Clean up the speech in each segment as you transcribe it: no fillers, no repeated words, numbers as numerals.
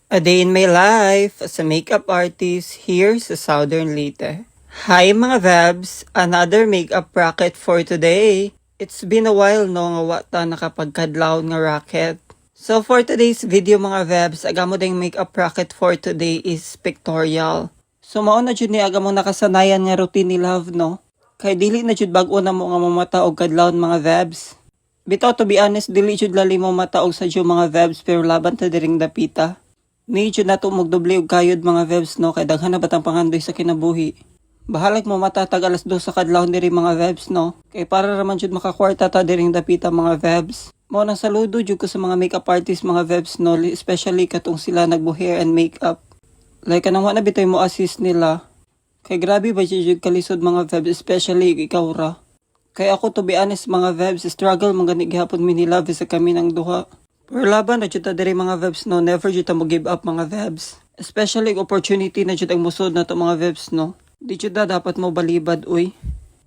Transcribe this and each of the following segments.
A day in my life as a makeup artist here sa Southern Leyte. Hi mga Vabs! Another makeup racket for today. It's been a while no nga wata nakapagkadlaw nga racket. So for today's video mga Vabs, agamo ding makeup racket for today is pictorial. So mauna jud ni agamo nakasanayan nga routine ni Love no. Kay dili na jud bag-o na mo nga mamata og kadlawon mga Vabs. Bitaw to be honest, dili jud lali mo mataog sa jud mga Vabs pero laban ta diring dapita. Medyo na ito magdoble og kayod mga Vebs no, kay daghan na batang pangandoy sa kinabuhi. Bahalag mo matatag alas 2 sa kadlawon diri mga Vebs no, kay para raman jud makakwarta ta diring dapita mga Vebs. Mo nang saludo jud ko sa mga makeup artist mga Vebs no, especially katong sila nagbo-hair and makeup. Like kanang wala bitoy mo assist nila. Kay grabe ba jud kalisod mga Vebs, especially ikaw ra. Kay ako to be honest mga Vebs, struggle man gani gihapon mi ni Love sa kami ng duha. Pero laban na jud ta diri mga Vebs no, never jud ta mo give up mga Vebs. Especially opportunity na jud ang musod na to mga Vebs no. Di jud dapat mo balibad uy.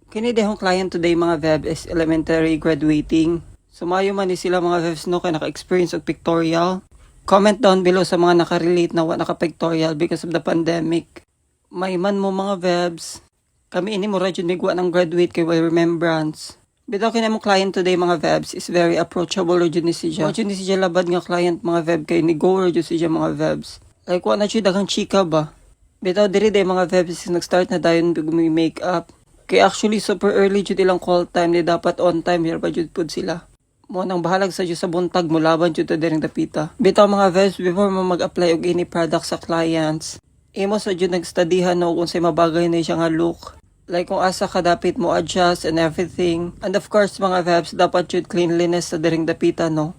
Kini dehong client today mga Vebs is elementary graduating. Sumayo man ni sila mga Vebs no kay naka-experience og pictorial. Comment down below sa mga naka-relate na wa naka-pictorial because of the pandemic. May man mo mga Vebs. Kami ini mo ra jud migwa ng graduate kay way remembrance. Bitaw kini mo client today mga Vebs is very approachable ro jud ni siya. Mo jud ni siya labad nga client mga Veb kay ni go ro jud siya mga Vebs. Like wa na jud daghang chika ba. Bitaw diri day mga Vebs is nag-start na dayon gumi makeup. Kay actually super early jud ilang call time ni dapat on time here pa jud pud sila. Mo nang bahalag sa jud sa buntag mo laban jud ta diring dapita. Bitaw mga Vebs before mo mag-apply og any product sa clients, imo sa jud nagstudyhan no kung say mabagay na siya nga look. Like kung asa ka dapit mo adjust and everything. And of course mga Vebs, dapat jud cleanliness sa diring dapita no.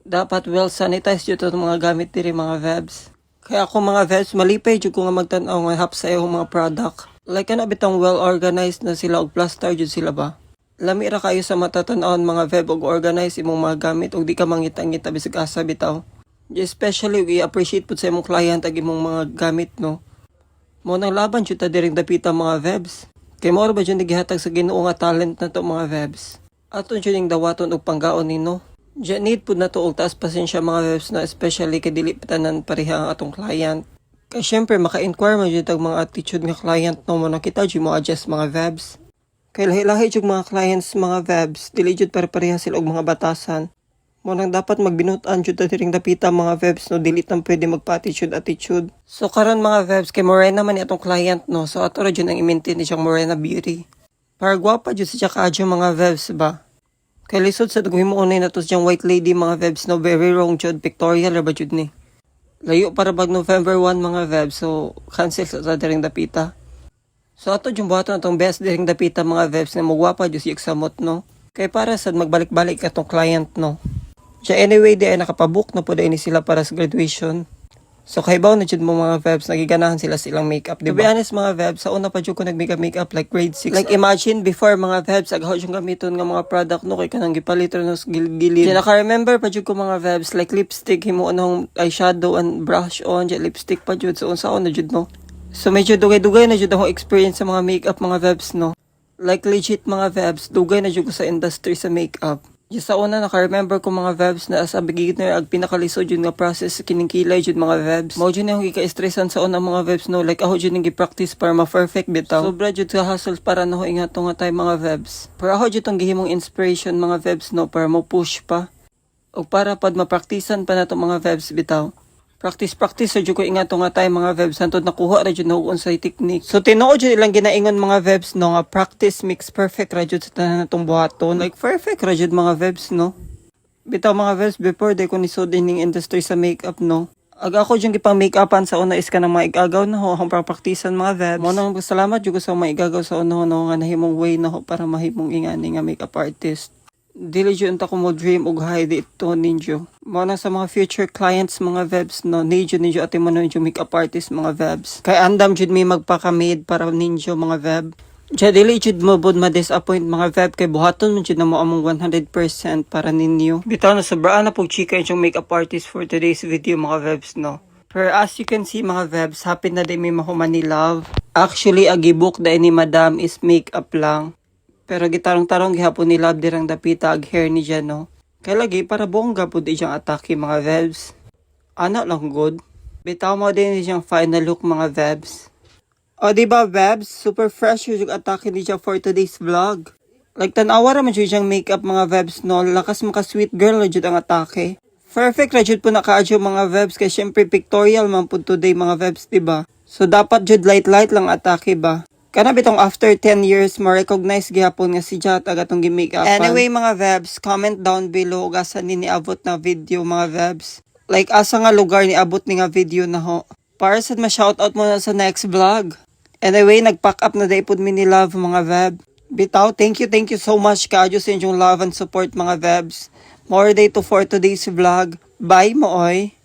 Dapat well sanitized jud ang mga gamit diri mga Vebs. Kaya ako mga Vebs, malipay jud ko nga magtan-aw nga hap sa iyong mga product. Like ano bitang well organized na sila og plaster jud sila ba. Lami ra kayo sa matatan-awon mga Veb og organize imong mga gamit og di ka mangita-ngita bisag asa bitaw. Especially we appreciate pud sa imong client ag imong mga gamit no. Mo nang laban jud ta diring dapita mga Vebs. Kay mo ba dyan nagihatag sa Ginoo nga talent na to mga Vebs. Aton dyan yung dawaton og panggaon nino. Dyan need po na to og taas pasensya mga Vebs na especially kay dili patanan pareha ang atong client. Kay syempre maka-inquire mo dyan tag mga attitude nga client no mo nakita dyan mo adjust mga Vebs. Kay lahi-lahi dyan mga clients mga Vebs, dili dyan pareha sila og mga batasan. Mo nang dapat magbinutan jud ta diring dapita mga Vebs no, dili tam pwede magpa-attitude. So karon mga Vebs kay morena man ni atong client no, so ato ra jud ang i-maintain ni siyang morena beauty. Para gwapa jud siya kaadyo mga Vebs ba. Kay lisod sa dugmo unay nato siyang white lady mga Vebs no, very wrong jud pictorial ra ba jud ni. Layo para bag November 1 mga Vebs, so cancel sa diring dapita. So ato jud buhaton atong best diring dapita mga Vebs na magwapa jud si examot no. Kay para sad magbalik-balik atong client no. So anyway, di ay nakapabook na po dahil sila para sa graduation. So kaibaw na jud mo mga Vebs, nagiganahan sila silang makeup, diba? To be honest mga Vebs, sa una pa jud ko nag-makeup like grade 6. Like imagine before mga Vebs, agaw yung gamiton nga mga product no, kay kanang gipalitan no gilid. Diyan naka-remember pa jud ko mga Vebs, like lipstick, himo unang eyeshadow and brush on, diyan lipstick pa jud, so unsaon na jud no. So medyo dugay-dugay na jud akong experience sa mga makeup mga Vebs no. Like legit mga Vebs, dugay na jud ko sa industry sa makeup. Yung sa una naka-remember ko mga Vebs na as a beginner ag pinakalisod yun nga process sa kiningkilay yun mga Vebs. Mao yun yung ika-stressan sa una mga Vebs no, like ako yun yung gi-practice para ma-perfect bitaw. Sobra yun sa hustle para na ho ingato nga tayo mga Vebs. Pero ako yun yung gihimong inspiration mga Vebs no, para mo push pa. O para pad ma-practicean pa na to mga Vebs bitaw. Practice sa jud ko ingato nga tayo mga Vebs hantod nakuha ra jud na unsay technique. So tinuod jud ilang ginaingon mga Vebs no nga practice makes perfect ra jud sa tanan natong buhaton. Like perfect ra jud mga Vebs no. Bitaw mga Vebs before day ko nisod ning industry sa makeup no. Aga ako jud gipang makeupan sa una is ka nang maigagaw na ho akong praktisan mga Vebs. Mo nang salamat jud ko sa maigagaw sa una no nga nahimong way na ho para mahimong ingani nga makeup artist. Dili jud ta ko mo dream og high dito ninyo. Mo na sa mga future clients mga Vebs no, ninyo ati mo ninyo makeup artist mga Vebs. Kay andam jud mi magpaka-made para ninyo mga Veb. Diya dili jud mo bud ma-disappoint mga Veb kay buhaton man jud na mo among 100% para ninyo. Bitaw na sobraan na pog chika yung makeup artist for today's video mga Vebs no. Pero as you can see mga Vebs, happy na din may mahuman ni Love. Actually agi-book da ni Madam is makeup lang. Pero gitarong-tarong gihapon ni Love dirang dapita ag hair ni dyan, no? Kaya lagi para bongga po di siyang atake mga Vebs. Anak lang good. Bitaw mo din siyang final look mga Vebs. O diba Vebs, super fresh yung atake ni siya for today's vlog. Like tanawa raman siyang makeup mga Vebs no, lakas maka sweet girl na jud ang atake. Perfect na jud po nakaadyo mga Vebs kay syempre pictorial man po today mga Vebs diba? So dapat jud light lang atake ba? Kana bitong after 10 years ma-recognize gihapon nga si Jat aga tong gi-makeupan. Anyway mga Vebs, comment down below ug asa ni niabot na video mga Vebs. Like asa nga lugar ni abot ni nga video na ho. Para sa ma-shoutout mo na sa next vlog. Anyway, nag-pack up na day pud mi ni love mga Veb. Bitaw, thank you so much kaadyo sa inyong love and support mga Vebs. More day to for today's vlog. Bye mo oy.